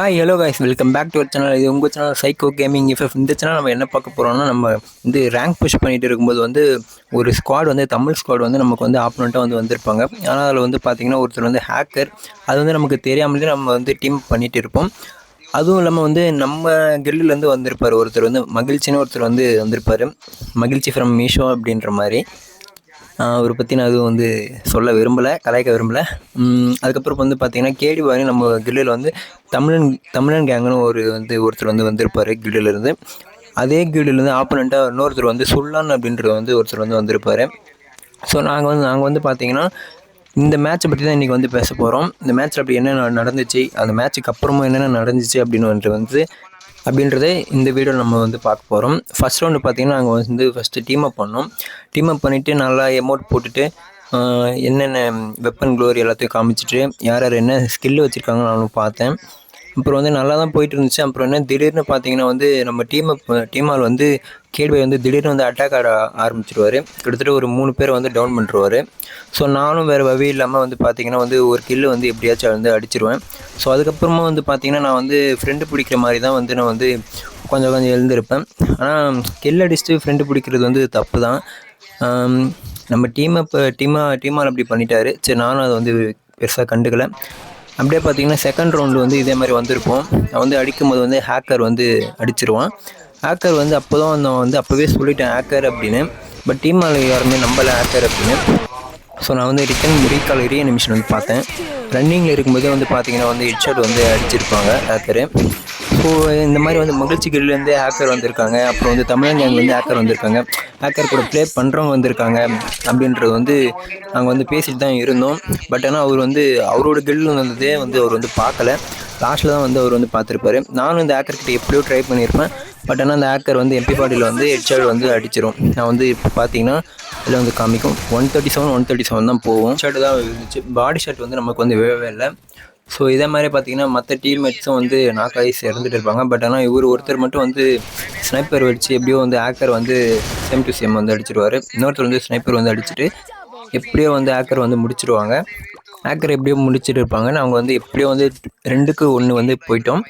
Hi hello guys, welcome back to our channel. இது உங்கள் channel psycho gaming FF. இந்த channel நம்ம என்ன பார்க்க போகிறோம்னா, நம்ம வந்து ரேங்க் புஷ் பண்ணிட்டு இருக்கும்போது வந்து ஒரு ஸ்குவாட் வந்து தமிழ் ஸ்குவாட் வந்து நமக்கு வந்து ஆப்போனண்ட்டாக வந்து வந்திருப்பாங்க. ஆனால் அதில் வந்து பார்த்திங்கன்னா ஒருத்தர் வந்து ஹேக்கர். அது வந்து நமக்கு தெரியாமலே நம்ம வந்து டீம் பண்ணிகிட்டு இருப்போம். அதுவும் இல்லாமல் வந்து நம்ம கில்டுலேருந்து வந்திருப்பார் ஒருத்தர் வந்து மகிழ்ச்சின்னு ஒருத்தர் வந்து வந்திருப்பார். மகிழ்ச்சி ஃப்ரம் மீஷோ அப்படின்ற மாதிரி. அவரை பற்றி நான் எதுவும் வந்து சொல்ல விரும்பலை, கலாய்க்க விரும்பலை. அதுக்கப்புறம் வந்து பார்த்திங்கன்னா கேடி பாய் நம்ம கில்டில் வந்து தமிழன் கேங்குன்னு ஒருத்தர் வந்து வந்திருப்பார் கில்டிலேருந்து. அதே கில்டிலேருந்து ஆப்போனண்ட்டாக இன்னொருத்தர் வந்து சுல்லான் அப்படின்றது வந்து ஒருத்தர் வந்து வந்திருப்பார். ஸோ நாங்கள் வந்து பார்த்திங்கன்னா இந்த மேட்ச்சை பற்றி தான் இன்றைக்கி வந்து பேச போகிறோம். இந்த மேட்ச்சில் அப்படி என்ன நடந்துச்சு, அந்த மேட்ச்சுக்கு அப்புறமா என்னென்ன நடந்துச்சு அப்படின்றத இந்த வீடியோவில் நம்ம வந்து பார்க்க போகிறோம். ஃபஸ்ட் ரவுண்டு பார்த்திங்கன்னா நாங்கள் வந்து ஃபஸ்ட்டு டீம் அப் பண்ணோம். டீம் அப் பண்ணிவிட்டு நல்லா எமௌண்ட் போட்டுட்டு என்னென்ன வெப்பன் க்ளோரி எல்லாத்தையும் காமிச்சிட்டு யார் யார் என்ன ஸ்கில்லு வச்சுருக்காங்கன்னு நான் பார்த்தேன். அப்புறம் வந்து நல்லா தான் போயிட்டு இருந்துச்சு. அப்புறம் என்ன திடீர்னு பார்த்தீங்கன்னா வந்து நம்ம டீமால் வந்து கேள்வி வந்து திடீர்னு வந்து அட்டாக் ஆட ஆரம்பிச்சிடுவார். கிட்டத்தட்ட ஒரு 3 பேரை வந்து டவுன் பண்ணிடுவார். ஸோ நானும் வேறு வழி இல்லாமல் வந்து பார்த்திங்கன்னா வந்து ஒரு கில்லு வந்து எப்படியாச்சும் வந்து அடிச்சிருவேன். ஸோ அதுக்கப்புறமா வந்து பார்த்திங்கன்னா நான் வந்து ஃப்ரெண்டு பிடிக்கிற மாதிரி தான் வந்து நான் வந்து கொஞ்சம் எழுந்திருப்பேன். ஆனால் கில் அடிச்சுட்டு ஃப்ரெண்டு பிடிக்கிறது வந்து தப்பு தான். நம்ம டீமால் அப்படி பண்ணிட்டாரு. சரி, நானும் அதை வந்து பெருசாக கண்டுக்கலை. அப்படியே பார்த்திங்கன்னா செகண்ட் ரவுண்டு வந்து இதே மாதிரி வந்திருப்போம். நான் வந்து அடிக்கும்போது வந்து ஹேக்கர் வந்து அடிச்சிருவான். ஹேக்கர் வந்து நான் வந்து அப்போவே சொல்லிட்டேன் ஹேக்கர் அப்படின்னு. பட் டீமால் யாருமே நம்பலை ஹேக்கர் அப்படின்னு. ஸோ நான் வந்து ரீகால் ரீஅனிமேஷன் வந்து பார்த்தேன். ரன்னிங்கில் இருக்கும்போதே வந்து பார்த்திங்கன்னா வந்து ஹெட்ஷாட் வந்து அடிச்சிருப்பாங்க ஹேக்கரு. ஸோ இந்த மாதிரி வந்து மகிழ்ச்சி கில்லேருந்தே ஹேக்கர் வந்திருக்காங்க. அப்புறம் வந்து தமிழன் கேங்லேருந்து ஹேக்கர் வந்திருக்காங்க. ஹேக்கர் கூட ப்ளே பண்ணுறவங்க வந்திருக்காங்க அப்படின்றது வந்து நாங்கள் வந்து பேசிட்டு தான் இருந்தோம். பட் ஆனால் அவர் வந்து அவரோட கில்டில் வந்ததே வந்து அவர் வந்து பார்க்கல. லாஸ்ட்டில் தான் வந்து அவர் வந்து பார்த்துருப்பாரு. நானும் இந்த ஹேக்கர்கிட்ட எப்படியோ ட்ரை பண்ணியிருப்பேன். பட் ஆனால் அந்த ஹேக்கர் வந்து MP40 வந்து ஹெட்ஷாட் வந்து அடிச்சிடும். நான் வந்து இப்போ பார்த்தீங்கன்னா இதில் வந்து காமிக்கும் 137 தான் போகும். ஷாட் தான் இருந்துச்சு. பாடி ஷாட் வந்து நமக்கு வந்து விழவே இல்லை. ஸோ இதே மாதிரி பார்த்தீங்கன்னா மற்ற டீம்மேட்ஸும் வந்து நாக்காயிஸ் இறந்துட்டு இருப்பாங்க. பட் ஆனால் ஒருத்தர் மட்டும் வந்து ஸ்னைப்பர் வச்சு எப்படியோ வந்து ஹேக்கர் வந்து சேம் டு சேம் வந்து அடிச்சிடுவார். இன்னொருத்தர் வந்து ஸ்னைப்பர் வந்து அடிச்சுட்டு எப்படியோ வந்து ஹேக்கர் வந்து முடிச்சிடுவாங்க. ஹேக்கர் எப்படியோ முடிச்சுட்டு இருப்பாங்கன்னு அவங்க வந்து எப்படியோ வந்து 2-1 வந்து போயிட்டோம்.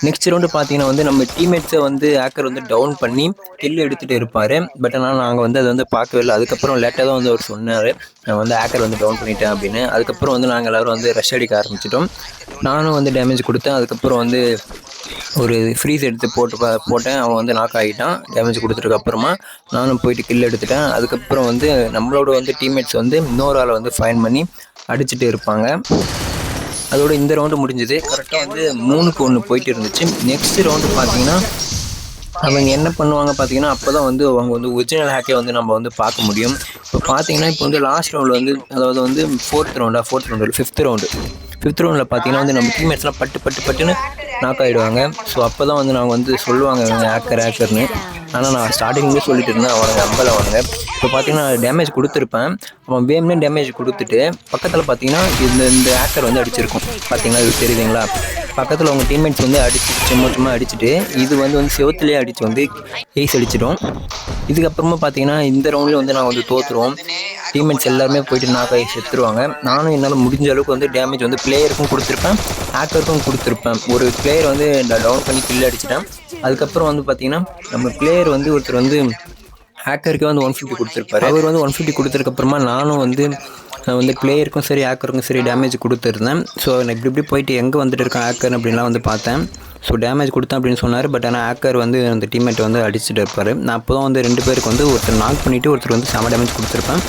நெக்ஸ்ட் ரவுண்டு பார்த்தீங்கன்னா வந்து நம்ம டீம்மேட்ஸை வந்து ஹேக்கர் வந்து டவுன் பண்ணி கில் எடுத்துகிட்டு இருப்பார். பட் ஆனால் நாங்கள் வந்து அதை வந்து பார்க்கவே இல்லை. அதுக்கப்புறம் லேட்டாக தான் வந்து அவர் சொன்னார், நான் வந்து ஹேக்கர் வந்து டவுன் பண்ணிட்டேன் அப்படின்னு. அதுக்கப்புறம் வந்து நாங்கள் எல்லோரும் வந்து ரஷ் அடிக்க ஆரம்பிச்சிட்டோம். நானும் வந்து டேமேஜ் கொடுத்தேன். அதுக்கப்புறம் வந்து ஒரு ஃப்ரீஸ் எடுத்து போட்டேன். அவன் வந்து நாக் ஆகிட்டான். டேமேஜ் கொடுத்ததுக்கப்புறமா நானும் போயிட்டு கில் எடுத்துட்டேன். அதுக்கப்புறம் வந்து நம்மளோட வந்து டீம்மேட்ஸ் வந்து இன்னொரு ஆளை வந்து ஃபைன் பண்ணி அடிச்சுட்டு இருப்பாங்க. அதோட இந்த ரவுண்டு முடிஞ்சது. கரெக்டாக வந்து 3-1 போயிட்டு இருந்துச்சு. நெக்ஸ்ட் ரவுண்டு பார்த்தீங்கன்னா அவங்க என்ன பண்ணுவாங்க பார்த்தீங்கன்னா அப்போ தான் வந்து அவங்க வந்து ஒரிஜினல் ஹேக்கே வந்து நம்ம வந்து பார்க்க முடியும். இப்போ பார்த்தீங்கன்னா இப்போ வந்து லாஸ்ட் ரவுண்டில் வந்து அதாவது வந்து ஃபிஃப்த் ரவுண்டில் பார்த்தீங்கன்னா வந்து நம்ம டீம்மேட்ஸ்லாம் பட்டுன்னு நாக் ஆகிடுவாங்க. ஸோ அப்போ தான் வந்து நாங்கள் வந்து சொல்லுவாங்க ஹேக்கர்னு. ஆனால் நான் ஸ்டார்டிங்லேயே சொல்லிட்டு இருந்தேன், அவனுங்க நம்பலை. இப்போ பார்த்தீங்கன்னா டேமேஜ் கொடுத்துருப்பேன். அவன் வேணும்னே டேமேஜ் கொடுத்துட்டு பக்கத்தில் பார்த்தீங்கன்னா இந்த ஹேக்கர் வந்து அடிச்சிருக்கும். பார்த்தீங்கன்னா இது தெரியுதுங்களா? பக்கத்தில் அவங்க டீம்மேட்ஸ் வந்து சும்மா அடிச்சுட்டு இது வந்து செவத்துலேயே அடித்து வந்து ஏஸ் அடிச்சிடும். இதுக்கப்புறமா பார்த்தீங்கன்னா இந்த ரவுண்ட்லேயும் வந்து நான் வந்து தோற்றுருவோம். டீம்மேட்ஸ் எல்லாருமே போயிட்டு நாக்காகி செத்துருவாங்க. நானும் என்னால் முடிஞ்ச அளவுக்கு வந்து டேமேஜ் வந்து பிளேயருக்கும் கொடுத்துருப்பேன், ஹேக்கருக்கும் கொடுத்துருப்பேன். ஒரு பிளேயர் வந்து டவுன் பண்ணி கில் அடிச்சிட்டேன். அதுக்கப்புறம் வந்து பார்த்திங்கன்னா நம்ம பிளேயர் வந்து ஒருத்தர் வந்து ஹேக்கருக்கு வந்து 150 கொடுத்துருப்பாரு. அவர் வந்து 150 கொடுத்ததுக்கப்புறமா நானும் வந்து பிளேயருக்கும் சரி ஹேக்கருக்கும் சரி டேமேஜ் கொடுத்துருந்தேன். ஸோ நான் இப்படி போயிட்டு எங்கே வந்துட்டு இருக்கேன் ஹேக்கர் அப்படின்லாம் வந்து பார்த்தேன். ஸோ டேமேஜ் கொடுத்தேன் அப்படின்னு சொன்னார். பட் ஆனால் ஹேக்கர் வந்து அந்த டீம்மேட் வந்து அடிச்சுட்டு இருப்பார். நான் அப்போ தான் வந்து 2 பேருக்கு வந்து ஒருத்தர் நாக் பண்ணிவிட்டு ஒருத்தர் வந்து செம டேமேஜ் கொடுத்துருப்பேன்.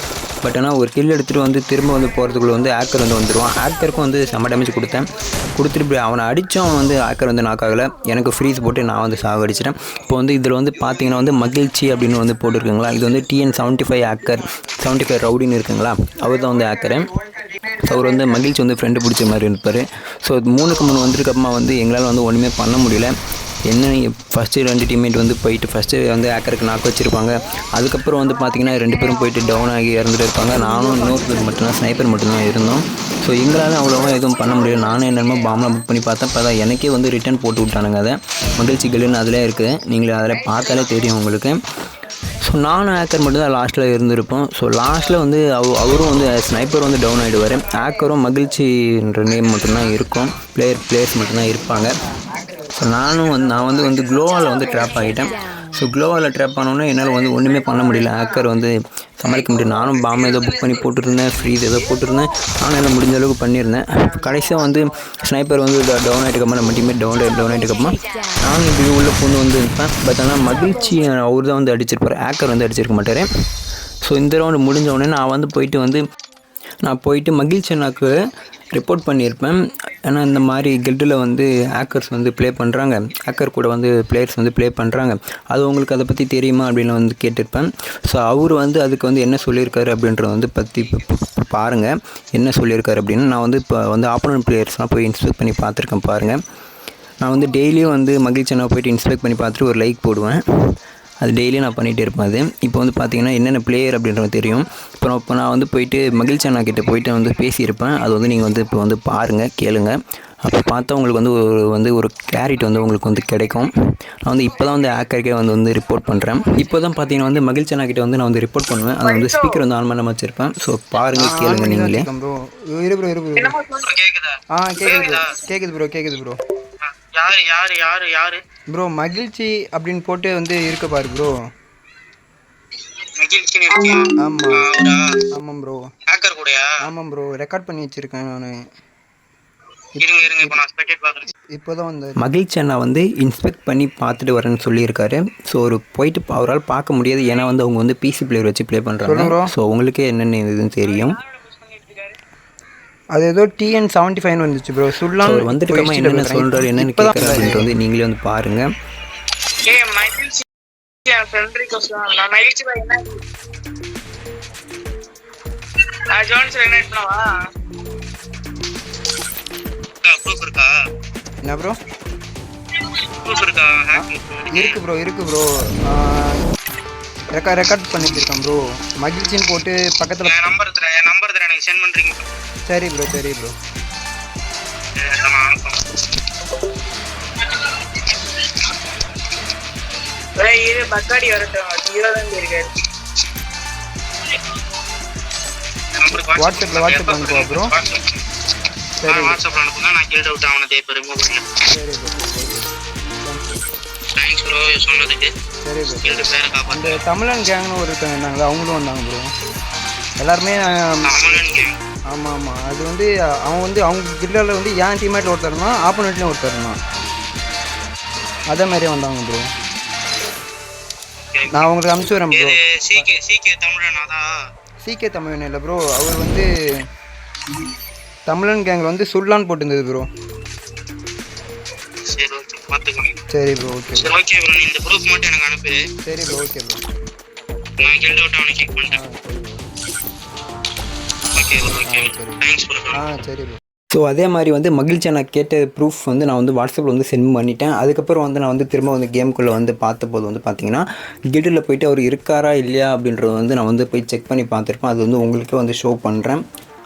பட் ஆனால் ஒரு கில் எடுத்துகிட்டு வந்து திரும்ப வந்து போகிறதுக்குள்ளே வந்து ஹேக்கர் வந்து வந்துடுவான். ஹேக்கருக்கும் வந்து செம டேமேஜ் கொடுத்துட்டு இப்படி அவனை அடித்தோம். அவன் வந்து ஹேக்கர் வந்து நாக் ஆகலை. எனக்கு ஃப்ரீஸ் போட்டு நான் வந்து சாகடிச்சிட்டேன். இப்போ வந்து இதில் வந்து பார்த்தீங்கன்னா வந்து மகிழ்ச்சி அப்படின்னு வந்து போட்டுருக்குங்களா, இது வந்து TN75 ஹேக்கர் 75 ரவுடின்னு இருக்குங்களா, அவர் தான் வந்து ஹேக்கரு. ஸோ அவர் வந்து மகிழ்ச்சி வந்து ஃப்ரெண்டு பிடிச்ச மாதிரி இருப்பார். ஸோ 3-3 வந்ததுக்கப்புறமா வந்து எங்களால் வந்து ஒன்றுமே பண்ண முடியல. என்ன ஃபஸ்ட்டு 2 டீம்மேட் வந்து போயிட்டு ஃபஸ்ட்டு வந்து ஹேக்கருக்கு நாக்கு வச்சுருப்பாங்க. அதுக்கப்புறம் வந்து பார்த்திங்கன்னா 2 பேரும் போயிட்டு டவுன் ஆகி இறந்துட்டு இருப்பாங்க. நானும் இன்னொருத்தர் மட்டும்தான் ஸ்னைப்பர் மட்டும்தான் இருந்தோம். ஸோ எங்களால் அவ்வளோவா எதுவும் பண்ண முடியல. நானும் என்னென்னமோ பாம்லாம் புக் பண்ணி பார்த்தேன். இப்போ தான் எனக்கே வந்து ரிட்டன் போட்டு விட்டானுங்க. அதை மகிழ்ச்சி கில்லுன்னு அதிலே இருக்குது, நீங்கள் அதில் பார்த்தாலே தெரியும் உங்களுக்கு. ஸோ நானும் ஹேக்கர் மட்டும்தான் லாஸ்ட்டில் இருந்திருப்போம். ஸோ லாஸ்ட்டில் வந்து அவரும் வந்து ஸ்னைப்பர் வந்து டவுன் ஆகிடுவார். ஹேக்கரும் மகிழ்ச்சின்ற நேம் மட்டும்தான் இருக்கும். பிளேயர்ஸ் மட்டும்தான் இருப்பாங்க. ஸோ நான் வந்து க்ளோவால் வந்து ட்ராப் ஆகிட்டேன். ஸோ க்ளோவால் ட்ராப் ஆனோன்னே என்னால் வந்து ஒன்றுமே பண்ண முடியல. ஹேக்கர் வந்து சமாளிக்க முடியும். நானும் பாம் ஏதோ புக் பண்ணி போட்டுருந்தேன், ஃப்ரீஸ் ஏதோ போட்டிருந்தேன். நானும் எல்லாம் முடிஞ்ச அளவுக்கு பண்ணியிருந்தேன். கடைசியாக வந்து ஸ்னைப்பர் வந்து டவுன் ஆகிட்டுக்கப்புறம் நம்ம டீமே டவுன் ஆகிட்டுக்கப்புறமா நானும் இப்படி உள்ளே பூந்து வந்து இருப்பேன். பட் ஆனால் மகிழ்ச்சி அவர் தான் வந்து அடிச்சிருப்பார், ஹேக்கர் வந்து அடிச்சிருக்க மாட்டார். ஸோ இந்த ரவுண்டு முடிஞ்ச உடனே நான் போயிட்டு மகிழ்ச்சி அண்ணாக்கு ரிப்போர்ட் பண்ணியிருப்பேன். ஏன்னா இந்த மாதிரி கில்டில் வந்து ஹேக்கர்ஸ் வந்து ப்ளே பண்ணுறாங்க, ஹேக்கர் கூட வந்து பிளேயர்ஸ் வந்து ப்ளே பண்ணுறாங்க, அது உங்களுக்கு அதை பற்றி தெரியுமா அப்படின்னு வந்து கேட்டிருப்பேன். ஸோ அவர் வந்து அதுக்கு வந்து என்ன சொல்லியிருக்காரு அப்படின்றத வந்து பற்றி பாருங்கள். என்ன சொல்லியிருக்காரு அப்படின்னு நான் வந்து இப்போ வந்து ஆப்போனன்ட் பிளேயர்ஸ்லாம் போய் இன்ஸ்பெக்ட் பண்ணி பார்த்துருக்கேன் பாருங்கள். நான் வந்து டெய்லியும் வந்து மகிழ்ச்சி அண்ணா போய்ட்டு இன்ஸ்பெக்ட் பண்ணி பார்த்துட்டு ஒரு லைக் போடுவேன். அது டெய்லியும் நான் பண்ணிகிட்டே இருப்பேன். அது இப்போ வந்து பார்த்திங்கன்னா என்னென்ன பிளேயர் அப்படின்றது தெரியும். இப்போ நான் வந்து போயிட்டு மகிழ்ச்சி அண்ணா கிட்டே போயிட்டு வந்து பேசியிருப்பேன். அது வந்து நீங்கள் வந்து இப்போ வந்து பாருங்கள், கேளுங்க. அப்போ பார்த்தா உங்களுக்கு வந்து ஒரு கிளாரிட்டி வந்து உங்களுக்கு வந்து கிடைக்கும். நான் வந்து இப்போ தான் வந்து ஹேக்கருக்கே வந்து ரிப்போர்ட் பண்ணுறேன். இப்போ தான் பார்த்தீங்கன்னா வந்து மகிழ்ச்சி அண்ணா கிட்டே வந்து நான் வந்து ரிப்போர்ட் பண்ணுவேன். அது வந்து ஸ்பீக்கர் வந்து ஆன் பண்ண வச்சிருப்பேன். ஸோ பாருங்கள், கேளுங்க நீங்களே. கேக்குது ப்ரோ. யாரு ப்ரோ மகிழ்ச்சி அப்படின்னு போட்டு வந்து இருக்க பாரு ப்ரோ. மகிழ்ச்சி இருக்கியா? ஆமாம் ப்ரோ. ஹேக்கர் கூடயா? ஆமாம் ப்ரோ, ரெக்கார்ட் பண்ணி வச்சிருக்கேன் நான். இருங்க இப்போ நான் ஸ்பெக்டேட் பார்க்குறேன். இப்போதான் வந்து மகிழ்ச்சி அண்ணா வந்து இன்ஸ்பெக்ட் பண்ணி பார்த்துட்டு வரேன்னு சொல்லியிருக்காரு. ஸோ ஒரு போயிட்டு அவரால் பார்க்க முடியாது, ஏன்னா வந்து அவங்க வந்து பிசி பிளேயர் வச்சு ப்ளே பண்ணுறாங்க. ஸோ உங்களுக்கே என்னென்ன இதுன்னு தெரியும். அது ஏதோ TN75 வந்துச்சு ப்ரோ. சுல்லான் வந்துட்டு என்னென்ன சொல்கிறாரு என்னென்னு கேட்குறாரு அப்படின்ட்டு வந்து நீங்களே வந்து பாருங்கள். என்ன ப்ரோ? இருக்கு ப்ரோ. ரெக்கார்ட் பண்ணிட்டு இருக்கேன் ப்ரோ. மகிழ்ச்சின்னு போட்டு பக்கத்தில் நம்பர் தரேன், எனக்கு சென்ட் பண்ணுறீங்க. சரி ப்ரோ. பக்காடி வரட்டும், வாட்ஸ்அப் அனுப்புவா ப்ரோ. சரி வாட்ஸ்அப்ல அனுப்புங்க, நான் கில்ட் அவுட் ஆவனதே இப்போ ரிமூவ் பண்ணேன். சரி ப்ரோ. தேங்க்ஸ் ப்ரோ சொன்னதுக்கு. சரி ப்ரோ. கில்ட் பேரை காப்பாத்து. அந்த தமிழன் கேங்னு ஒருத்தங்க இருந்தாங்களா, அவங்களும் வந்தாங்க ப்ரோ. எல்லாருமே தமிழன் கேங். ஆமாம். அது வந்து அவங்க கில்டில் வந்து என் டீம்மேட்டில் ஒருத்தர் இருந்தான், ஆப்போனண்ட்லேயும் ஒருத்தர் இருந்தான். அதே மாதிரியே வந்தாங்க ப்ரோ. நான் உங்களுக்கு அனுப்பிச்சு வரேன் ப்ரோ. சிகே தமிழன் இல்லை ப்ரோ, அவர் வந்து தமிழன் கேங்கில் வந்து சுல்லான் போட்டுருந்தது ப்ரோ. சரி ப்ரோ. Okay bro. இந்த ப்ரூஃப் மட்டும் எனக்கு அனுப்பு. சரி ப்ரோ. Okay bro. நான் கில்ட் அவுட் அவனை செக் பண்ணிட்டேன். Okay bro. Thanks bro. சரி ப்ரோ. ஸோ அதே மாதிரி வந்து மகிழ்ச்சி நான் கேட்ட ப்ரூஃப் வந்து நான் வந்து வாட்ஸ்அப்பில் வந்து சென்ட் பண்ணிட்டேன். அதுக்கப்புறம் வந்து நான் வந்து திரும்ப வந்து கேமுக்குள்ளே வந்து பார்த்தபோது வந்து பார்த்திங்கன்னா கில்டில் போய்ட்டு அவர் இருக்காரா இல்லையா அப்படின்றத வந்து நான் வந்து போய் செக் பண்ணி பார்த்துருப்பேன். அது வந்து உங்களுக்கே வந்து ஷோ பண்ணுறேன்.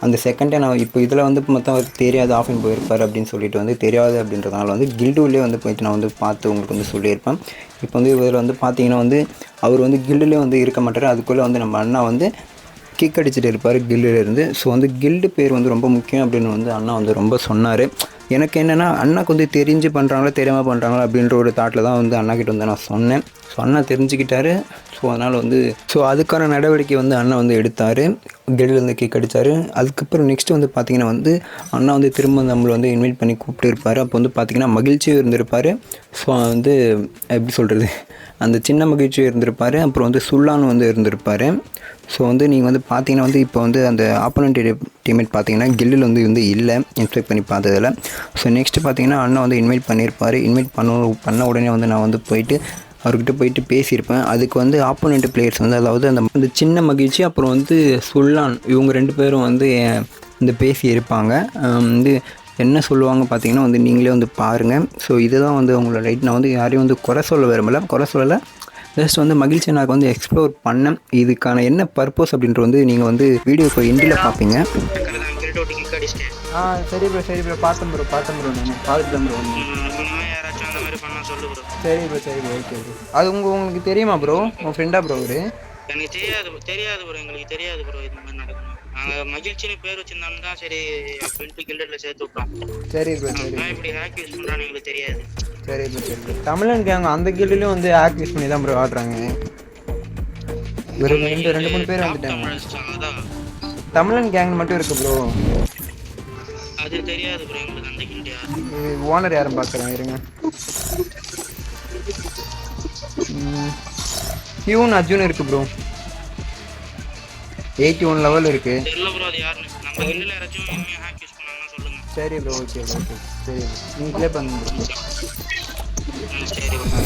அந்த செகண்டே நான் இப்போ இதில் வந்து மொத்தம் தெரியாது ஆஃப்லைன் போயிருப்பார் அப்படின்னு சொல்லிட்டு வந்து தெரியாது அப்படின்றதுனால வந்து கில்டுலேயே வந்து போய்ட்டு நான் வந்து பார்த்து உங்களுக்கு வந்து சொல்லியிருப்பேன். இப்போ வந்து இதில் வந்து பார்த்திங்கன்னா வந்து அவர் வந்து கில்டுலேயே வந்து இருக்க மாட்டார். அதுக்குள்ளே வந்து நம்ம அண்ணா வந்து கிக் அடிச்சுட்டு இருப்பார் கில்டிலேருந்து. ஸோ வந்து கில்டு பேர் வந்து ரொம்ப முக்கியம் அப்படின்னு வந்து அண்ணா வந்து ரொம்ப சொன்னார். எனக்கு என்னென்னா அண்ணாக்கு வந்து தெரிஞ்சு பண்ணுறாங்களா தெரியாமல் பண்ணுறாங்களா அப்படின்ற ஒரு தாட்டில் தான் வந்து அண்ணாக்கிட்ட வந்து நான் சொன்னேன். ஸோ அண்ணா தெரிஞ்சுக்கிட்டாரு. ஸோ அதனால் வந்து அதுக்கான நடவடிக்கை வந்து அண்ணா வந்து எடுத்தார், கில்டிலேருந்து கிக் அடித்தார். அதுக்கப்புறம் நெக்ஸ்ட்டு வந்து பார்த்திங்கன்னா வந்து அண்ணா வந்து திரும்ப நம்மளை வந்து இன்வைட் பண்ணி கூப்பிட்டு இருப்பார். அப்போ வந்து பார்த்திங்கன்னா மகிழ்ச்சியும் இருந்திருப்பார். ஸோ வந்து எப்படி சொல்கிறது, அந்த சின்ன மகிழ்ச்சியும் இருந்திருப்பார். அப்புறம் வந்து சுல்லான்னு வந்து இருந்திருப்பார். ஸோ வந்து நீங்கள் வந்து பார்த்தீங்கன்னா வந்து இப்போ வந்து அந்த ஆப்போனண்ட் டீம்மேட் பார்த்தீங்கன்னா கில்டில் வந்து இல்லை இன்ஸ்பெக்ட் பண்ணி பார்த்ததில். ஸோ நெக்ஸ்ட்டு பார்த்தீங்கன்னா அண்ணா வந்து இன்வைட் பண்ணியிருப்பார். இன்வைட் பண்ண உடனே வந்து நான் வந்து போயிட்டு அவர்கிட்ட போயிட்டு பேசியிருப்பேன். அதுக்கு வந்து ஆப்போனண்ட் பிளேயர்ஸ் வந்து அதாவது அந்த சின்ன மகிழ்ச்சி அப்புறம் வந்து சுல்லான் இவங்க 2 பேரும் வந்து இந்த பேசி இருப்பாங்க. வந்து என்ன சொல்லுவாங்க பார்த்தீங்கன்னா வந்து நீங்களே வந்து பாருங்கள். ஸோ இதுதான் வந்து அவங்களோட ரைட். நான் வந்து யாரையும் வந்து குறை சொல்லலை. ஜஸ்ட் வந்து மகிழ்ச்சி நான் வந்து எக்ஸ்ப்ளோர் பண்ணேன். இதுக்கான என்ன பர்பஸ் அப்படின்ட்டு வந்து நீங்கள் வந்து வீடியோ இப்போ எண்டில் பார்ப்பீங்க. சரி ப்ரோ. பார்த்தேன் ப்ரோ. நான் பார்த்துட்டேன் ப்ரோ. சரி ப்ரோ. Okay bro. அது உங்களுக்கு தெரியுமா ப்ரோ? உங்கள் ஃப்ரெண்டா ப்ரோ அவரு? எனக்கு தெரியாது ப்ரோ. எங்களுக்கு தெரியாது ப்ரோ இந்த மாதிரி நடக்கணும். நாங்கள் மகிழ்ச்சின்னு பேர் வச்சுருந்தோம்னா சரி அப்படின்ட்டு கில்டரில் சேர்த்து விட்டோம். சரி ப்ரோ. இப்படி ஹேக் யூஸ் பண்ணுறான்னு எங்களுக்கு தெரியாது. சரி ப்ரோ சரி ப்ரோ. தமிழன் கேங் அந்த கில்லையும் வந்து ஆக் யூஸ் பண்ணி தான் ப்ரோ ஆடுறாங்க. ஒரு ரெண்டு மூணு பேர் வந்துட்டாங்க. தமிழன் கேங் மட்டும் இருக்கு ப்ரோ. அது தெரியாது ப்ரோ எங்களுக்கு அந்த கில்ட் யாரு. ஓனர் யாரும் பார்க்குறேன் இருங்க. ஹியூன் அர்ஜுன் இருக்கு ப்ரோ. 81 லெவல் இருக்கு. தெரியல ப்ரோ அது யாருன்னு. நம்ம கில்ல யாராச்சும் ஹேக் யூஸ் பண்ணாங்கன்னா சொல்லுங்க. சரி ப்ரோ ஓகே ஓகே சரி நீங்கள் ப்ளே பண்ணுங்க. சரி ப்ரோ.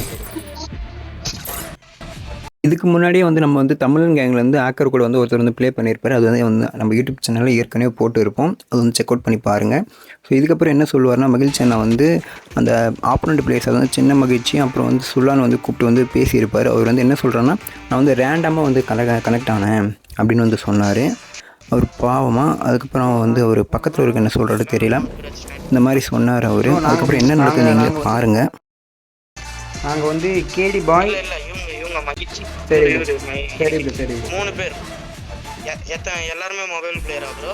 இதுக்கு முன்னாடியே வந்து நம்ம வந்து தமிழன் கேங்லேருந்து ஆக்கர் கூட வந்து ஒருத்தர் வந்து ப்ளே பண்ணியிருப்பார். அது வந்து நம்ம யூடியூப் சேனலில் ஏற்கனவே போட்டு இருப்போம். அது வந்து செக் அவுட் பண்ணி பாருங்கள். ஸோ இதுக்கப்புறம் என்ன சொல்லுவார்னா, மகிழ்ச்சி அண்ணா வந்து அந்த ஆப்போனண்ட் பிளேயர்ஸ் வந்து சின்ன மகிழ்ச்சி அப்புறம் வந்து சுல்லான் வந்து கூப்பிட்டு வந்து பேசியிருப்பார். அவர் வந்து என்ன சொல்கிறான்னா, நான் வந்து ரேண்டமாக வந்து கனெக்ட் ஆனேன் அப்படின்னு வந்து சொன்னார். அவர் பாவமாக அதுக்கப்புறம் வந்து அவர் பக்கத்தில் இருக்க என்ன சொல்கிறது தெரியல, இந்த மாதிரி சொன்னார் அவர். அதுக்கப்புறம் என்ன நடக்குது நீங்களே பாருங்கள். நாங்கள் வந்து கேடி பாய் இல்ல இவங்க மகிழ்ச்சி. சரி சரி ப்ரோ சரி 3 பேர். எல்லாருமே மொபைல் பிளேயரா ப்ரோ?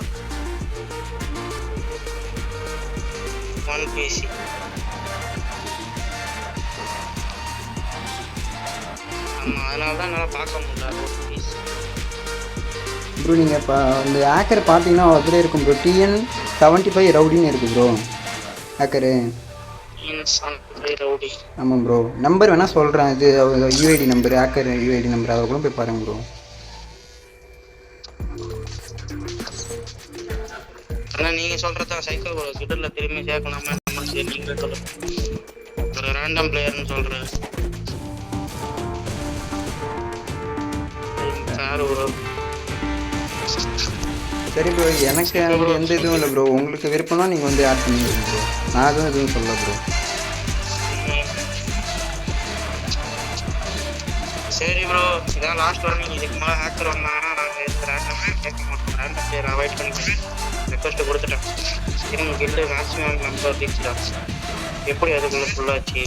1 PC. ஆமா அதனால தான் என்னால் பார்க்க முடியல. ப்ரோ நீங்கள் இப்போ இந்த ஹேக்கர் பார்த்தீங்கன்னா அதில் இருக்கும் ப்ரோ. TN75 ரவுடின்னு இருக்குது ப்ரோ ஹேக்கரு. ரவுடி. ஆமாம் ப்ரோ. நம்பர் வேணால் சொல்கிறேன். இது UID number, hacker UID number. அதை கூட போய் பாருங்கள் ப்ரோ. ஆனால் நீங்கள் சொல்கிறது தான் சைக்கோ கிட்டரில் திரும்பி சேர்க்கலாமா நம்ம சரி நீங்கள் சொல்லுங்கள். ஒரு ரேண்டம் பிளேயர்னு சொல்கிறேன் சார் ப்ரோ. சரி ப்ரோ எனக்கு எந்த இதுவும் இல்லை ப்ரோ. உங்களுக்கு விருப்பம்னா நீங்கள் வந்து ஆட் பண்ணிடுங்க ப்ரோ. நான் எதுவும் சொல்ல ப்ரோ. சரி ப்ரோ இதான் லாஸ்ட் வார்னிங். இதுக்கு மேலே ஹேக்கர் வந்தாங்கன்னா நாங்கள் எதுவும் ரேண்டமே கேட்க மாட்டோம். ரேண்டம் பிளேயர் அவாய்ட் பண்ணிக்கிறேன். ரெக்வஸ்ட்டு கொடுத்துட்டேன். திரும்ப கில்டு மேக்ஸிமம் நம்பர் ரீச் தான். எப்படி அதுக்குள்ளே ஃபுல்லாச்சு?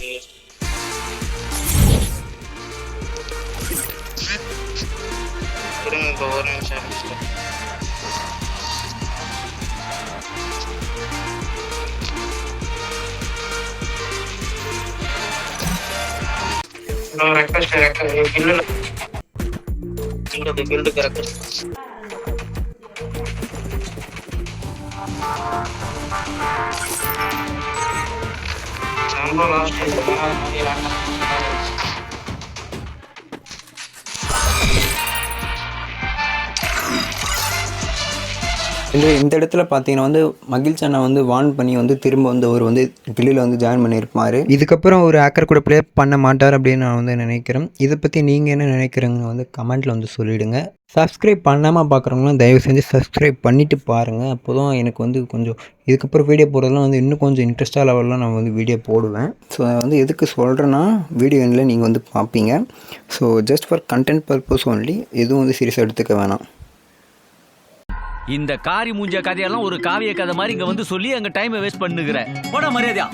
திரும்ப இப்போ ஒரு நிமிஷம் ஆரம்பிச்சிட்டேன். கில்டுக்கு ரெக்வஸ்ட். நம்ம லாஸ்ட் இந்த இடத்துல பார்த்தீங்கன்னா வந்து மகிழ்ச்சி அண்ணா வந்து வார்ன் பண்ணி வந்து திரும்ப வந்து அவர் வந்து கில்லில் வந்து ஜாயின் பண்ணியிருப்பார். இதுக்கப்புறம் ஒரு ஹேக்கர் கூட ப்ளே பண்ண மாட்டார் அப்படின்னு நான் வந்து நினைக்கிறேன். இதை பற்றி நீங்கள் என்ன நினைக்கிறீங்கன்னு வந்து கமெண்ட்டில் வந்து சொல்லிவிடுங்க. சப்ஸ்கிரைப் பண்ணாமல் பார்க்குறவங்களும் தயவு செஞ்சு சப்ஸ்கிரைப் பண்ணிவிட்டு பாருங்கள். அப்போ தான் எனக்கு வந்து கொஞ்சம் இதுக்கப்புறம் வீடியோ போடுறதுலாம் வந்து இன்னும் கொஞ்சம் இன்ட்ரெஸ்டாக லெவலில் நான் வந்து வீடியோ போடுவேன். ஸோ வந்து எதுக்கு சொல்கிறேன்னா வீடியோ எண்ணில் நீங்கள் வந்து பார்ப்பீங்க. So just for content purpose only, எதுவும் வந்து சீரியஸாக எடுத்துக்க வேணாம். இந்த காரி மூஞ்ச கதையெல்லாம் ஒரு காவிய கதை மாதிரி இங்க வந்து சொல்லி அங்க டைமை வேஸ்ட் பண்ணுகிற போட மரியாதையா.